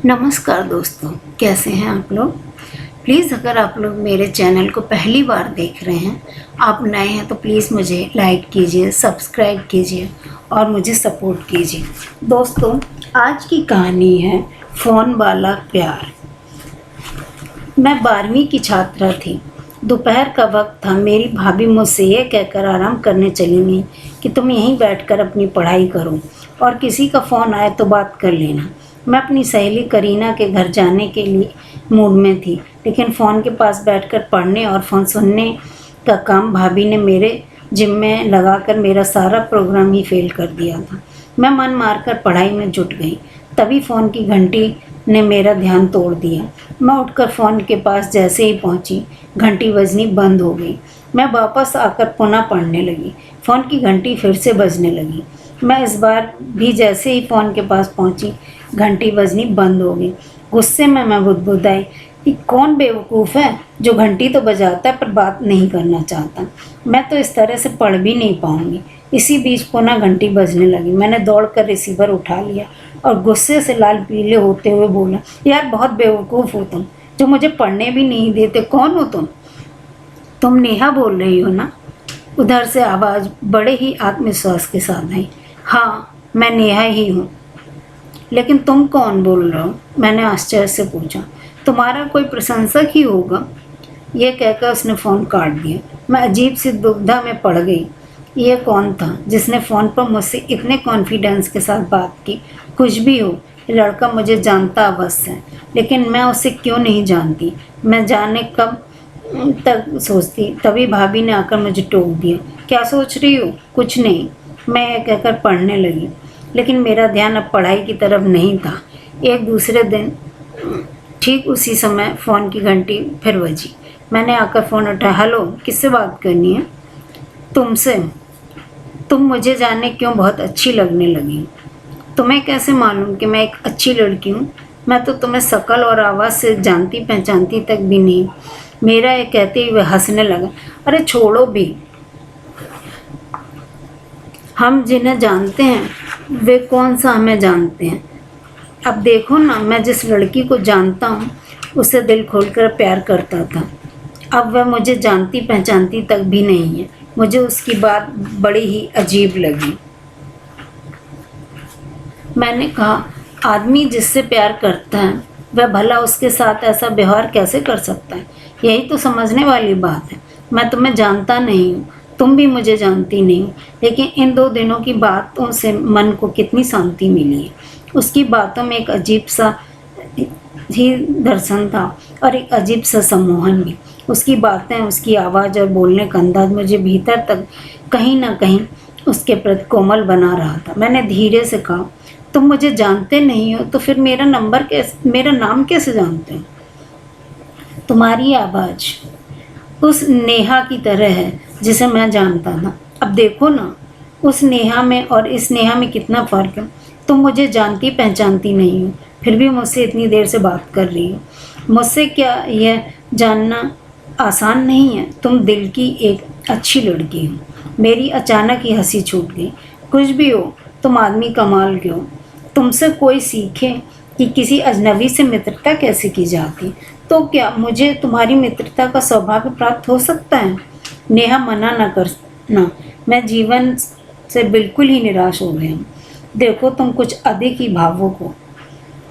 नमस्कार दोस्तों, कैसे हैं आप लोग। प्लीज़ अगर आप लोग मेरे चैनल को पहली बार देख रहे हैं, आप नए हैं तो प्लीज़ मुझे लाइक कीजिए, सब्सक्राइब कीजिए और मुझे सपोर्ट कीजिए। दोस्तों, आज की कहानी है फ़ोन वाला प्यार। मैं 12वीं की छात्रा थी। दोपहर का वक्त था। मेरी भाभी मुझसे ये कहकर आराम करने चली गई कि तुम यहीं बैठकर अपनी पढ़ाई करो और किसी का फ़ोन आए तो बात कर लेना। मैं अपनी सहेली करीना के घर जाने के लिए मूड में थी, लेकिन फ़ोन के पास बैठकर पढ़ने और फ़ोन सुनने का काम भाभी ने मेरे जिम्मे लगाकर मेरा सारा प्रोग्राम ही फेल कर दिया था। मैं मन मारकर पढ़ाई में जुट गई। तभी फ़ोन की घंटी ने मेरा ध्यान तोड़ दिया। मैं उठकर फ़ोन के पास जैसे ही पहुंची, घंटी बजनी बंद हो गई। मैं वापस आकर पुनः पढ़ने लगी। फ़ोन की घंटी फिर से बजने लगी। मैं इस बार भी जैसे ही फ़ोन के पास पहुंची, घंटी बजनी बंद हो गई। गुस्से में मैं बुदबुदाई कि कौन बेवकूफ़ है जो घंटी तो बजाता है पर बात नहीं करना चाहता। मैं तो इस तरह से पढ़ भी नहीं पाऊंगी। इसी बीच पुनः घंटी बजने लगी। मैंने दौड़कर रिसीवर उठा लिया और गुस्से से लाल पीले होते हुए बोला, यार बहुत बेवकूफ़ हो तुम, जो मुझे पढ़ने भी नहीं देते। कौन हो तुम? तुम नेहा बोल रही हो ना? उधर से आवाज़ बड़े ही आत्मविश्वास के साथ आई। हाँ, मैं नेहा ही हूँ। लेकिन तुम कौन बोल रहे हो? मैंने आश्चर्य से पूछा। तुम्हारा कोई प्रशंसक ही होगा। यह कहकर उसने फ़ोन काट दिया। मैं अजीब सी दुविधा में पड़ गई। यह कौन था जिसने फ़ोन पर मुझसे इतने कॉन्फिडेंस के साथ बात की? कुछ भी हो, ये लड़का मुझे जानता अवश्य है, लेकिन मैं उसे क्यों नहीं जानती। मैं जाने कब तक सोचती। तभी भाभी ने आकर मुझे टोक दिया। क्या सोच रही हो? कुछ नहीं, मैं यह कहकर पढ़ने लगी। लेकिन मेरा ध्यान अब पढ़ाई की तरफ नहीं था। एक दूसरे दिन ठीक उसी समय फ़ोन की घंटी फिर बजी। मैंने आकर फ़ोन उठाया। हेलो, किससे बात करनी है? तुमसे। तुम मुझे जाने क्यों बहुत अच्छी लगने लगी। तुम्हें कैसे मालूम कि मैं एक अच्छी लड़की हूँ? मैं तो तुम्हें शक्ल और आवाज़ से जानती पहचानती तक भी नहीं। मेरा ये कहते हुए हंसने लगा। अरे छोड़ो भी, हम जिन्हें जानते हैं वे कौन सा हमें जानते हैं। अब देखो ना, मैं जिस लड़की को जानता हूँ उससे दिल खोलकर प्यार करता था, अब वह मुझे जानती पहचानती तक भी नहीं है। मुझे उसकी बात बड़ी ही अजीब लगी। मैंने कहा, आदमी जिससे प्यार करता है वह भला उसके साथ ऐसा व्यवहार कैसे कर सकता है? यही तो समझने वाली बात है। मैं तुम्हें जानता नहीं हूँ, तुम भी मुझे जानती नहीं हो, लेकिन इन 2 दिनों की बातों से मन को कितनी शांति मिली है। उसकी बातों में एक अजीब सा ही दर्शन था और एक अजीब सा सम्मोहन भी। उसकी बातें, उसकी आवाज़ और बोलने का अंदाज मुझे भीतर तक कहीं ना कहीं उसके प्रति कोमल बना रहा था। मैंने धीरे से कहा, तुम मुझे जानते नहीं हो तो फिर मेरा नाम कैसे जानते हो? तुम्हारी आवाज़ उस नेहा की तरह है जिसे मैं जानता था। अब देखो ना, उस नेहा में और इस नेहा में कितना फ़र्क है। तुम मुझे जानती पहचानती नहीं हो, फिर भी मुझसे इतनी देर से बात कर रही हो। मुझसे क्या यह जानना आसान नहीं है? तुम दिल की एक अच्छी लड़की हो। मेरी अचानक ही हंसी छूट गई। कुछ भी हो, तुम आदमी कमाल के हो। तुमसे कोई सीखे कि किसी अजनबी से मित्रता कैसे की जाती। तो क्या मुझे तुम्हारी मित्रता का सौभाग्य प्राप्त हो सकता है? नेहा, मना न करना, मैं जीवन से बिल्कुल ही निराश हो गया हूँ। देखो, तुम कुछ अधिक ही भावुक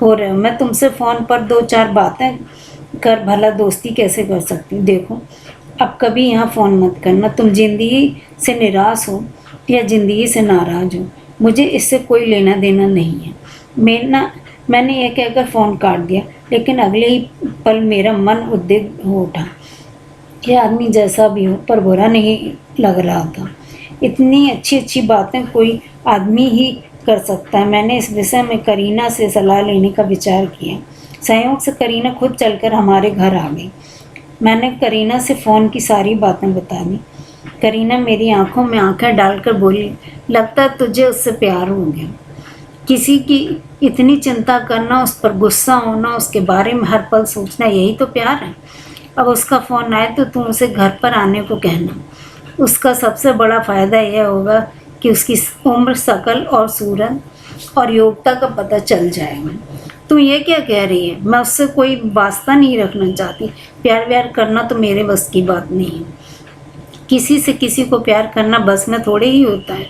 हो रहे हो। मैं तुमसे फ़ोन पर 2-4 बातें कर भला दोस्ती कैसे कर सकती हूँ? देखो, अब कभी यहाँ फ़ोन मत करना। तुम ज़िंदगी से निराश हो या ज़िंदगी से नाराज़ हो, मुझे इससे कोई लेना देना नहीं है। मैंने यह कहकर फ़ोन काट दिया, लेकिन अगले ही पल मेरा मन उद्विग्न हो उठा। यह आदमी जैसा भी हो पर बुरा नहीं लग रहा था। इतनी अच्छी अच्छी बातें कोई आदमी ही कर सकता है। मैंने इस विषय में करीना से सलाह लेने का विचार किया। संयोग से करीना खुद चलकर हमारे घर आ गई। मैंने करीना से फ़ोन की सारी बातें बता दी। करीना मेरी आंखों में आंखें डालकर बोली, लगता है तुझे उससे प्यार हो गया। किसी की इतनी चिंता करना, उस पर गुस्सा होना, उसके बारे में हर पल सोचना, यही तो प्यार है। अब उसका फ़ोन आए तो तुम उसे घर पर आने को कहना। उसका सबसे बड़ा फ़ायदा यह होगा कि उसकी उम्र, शक्ल और सूरत और योग्यता का पता चल जाएगा। तुम ये क्या कह रही है? मैं उससे कोई वास्ता नहीं रखना चाहती। प्यार व्यार करना तो मेरे बस की बात नहीं है। किसी से किसी को प्यार करना बस में थोड़े ही होता है।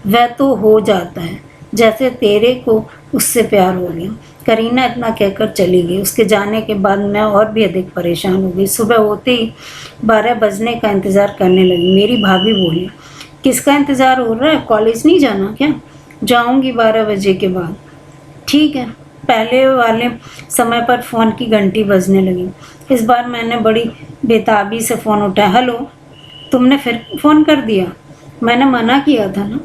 वह तो हो जाता है जैसे तेरे को उससे प्यार हो गया। करीना इतना कहकर चली गई। उसके जाने के बाद मैं और भी अधिक परेशान हो गई। सुबह होते ही 12 बजने का इंतज़ार करने लगी। मेरी भाभी बोली, किसका इंतज़ार हो रहा है? कॉलेज नहीं जाना क्या? जाऊंगी 12 बजे के बाद। ठीक है। पहले वाले समय पर फ़ोन की घंटी बजने लगी। इस बार मैंने बड़ी बेताबी से फ़ोन उठाया। हेलो, तुमने फिर फ़ोन कर दिया? मैंने मना किया था ना।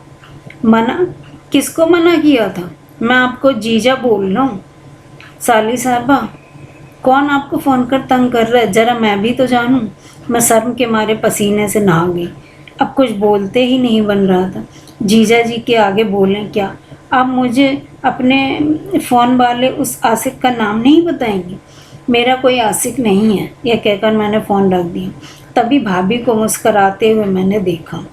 मना? किसको मना किया था? मैं आपको जीजा बोल रहा हूँ। साली साहबा, कौन आपको फ़ोन कर तंग कर रहा है? ज़रा मैं भी तो जानूँ। मैं शर्म के मारे पसीने से नहा गई। अब कुछ बोलते ही नहीं बन रहा था। जीजा जी के आगे बोलें क्या? आप मुझे अपने फ़ोन वाले उस आशिक का नाम नहीं बताएंगे? मेरा कोई आशिक नहीं है। यह कहकर मैंने फ़ोन रख दिया। तभी भाभी को मुस्कराते हुए मैंने देखा।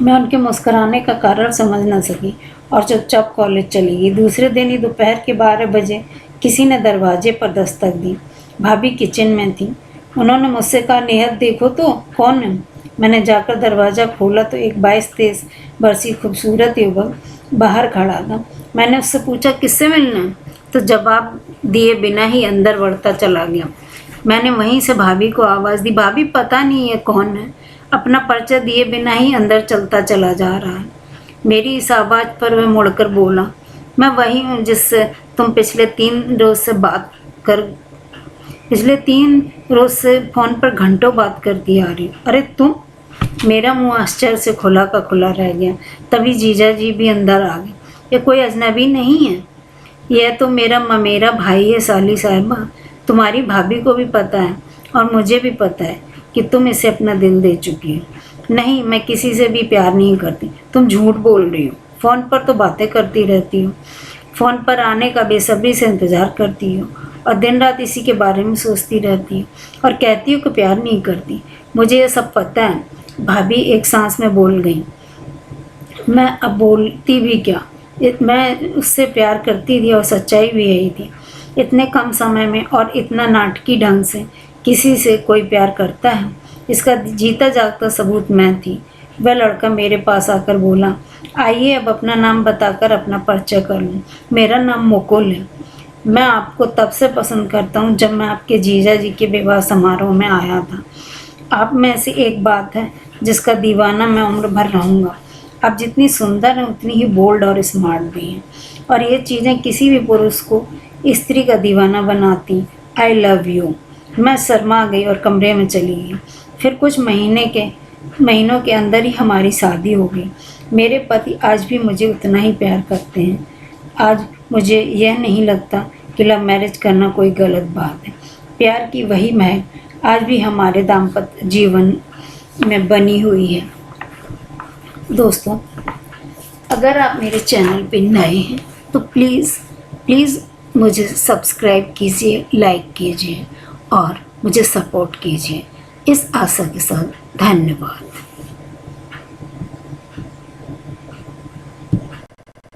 मैं उनके मुस्कुराने का कारण समझ न सकी और चुपचाप कॉलेज चली गई। दूसरे दिन ही दोपहर के 12 बजे किसी ने दरवाजे पर दस्तक दी। भाभी किचन में थी। उन्होंने मुझसे कहा, नेहत देखो तो कौन है। मैंने जाकर दरवाज़ा खोला तो एक 22-23 वर्षीय खूबसूरत युवक बाहर खड़ा था। मैंने उससे पूछा, किससे मिलना है? तो जवाब दिए बिना ही अंदर बढ़ता चला गया। मैंने वहीं से भाभी को आवाज़ दी, भाभी पता नहीं है कौन है। अपना परिचय दिए बिना ही अंदर चलता चला जा रहा है। मेरी इस आवाज़ पर वह मुड़कर बोला, मैं वही हूँ जिससे तुम पिछले 3 रोज़ से फ़ोन पर घंटों बात करती आ रही हो। अरे तुम? मेरा मुंह आश्चर्य से खुला का खुला रह गया। तभी जीजा जी भी अंदर आ गए। ये कोई अजनबी नहीं है, यह तो मेरा ममेरा भाई है साली साहिबा। तुम्हारी भाभी को भी पता है और मुझे भी पता है कि तुम इसे अपना दिल दे चुकी हो। नहीं, मैं किसी से भी प्यार नहीं करती। तुम झूठ बोल रही हो। फ़ोन पर तो बातें करती रहती हो। फ़ोन पर आने का बेसब्री से इंतज़ार करती हो और दिन रात इसी के बारे में सोचती रहती हो और कहती हो कि प्यार नहीं करती। मुझे ये सब पता है। भाभी एक सांस में बोल गई। मैं अब बोलती भी क्या? मैं उससे प्यार करती थी और सच्चाई भी यही थी। इतने कम समय में और इतना नाटकी ढंग से किसी से कोई प्यार करता है? इसका जीता जागता सबूत मैं थी। वह लड़का मेरे पास आकर बोला, आइए अब अपना नाम बताकर अपना परिचय कर लूँ। मेरा नाम मुकुल है। मैं आपको तब से पसंद करता हूँ जब मैं आपके जीजा जी के विवाह समारोह में आया था। आप में से एक बात है जिसका दीवाना मैं उम्र भर रहूँगा। आप जितनी सुंदर हैं उतनी ही बोल्ड और स्मार्ट भी हैं और ये चीज़ें किसी भी पुरुष को स्त्री का दीवाना बनाती। I love you. मैं शर्मा गई और कमरे में चली गई। फिर कुछ महीनों के अंदर ही हमारी शादी हो गई। मेरे पति आज भी मुझे उतना ही प्यार करते हैं। आज मुझे यह नहीं लगता कि लव मैरिज करना कोई गलत बात है। प्यार की वही महक आज भी हमारे दाम्पत्य जीवन में बनी हुई है। दोस्तों, अगर आप मेरे चैनल पे नए हैं तो प्लीज़ मुझे सब्सक्राइब कीजिए, लाइक कीजिए और मुझे सपोर्ट कीजिए। इस आशा के साथ धन्यवाद।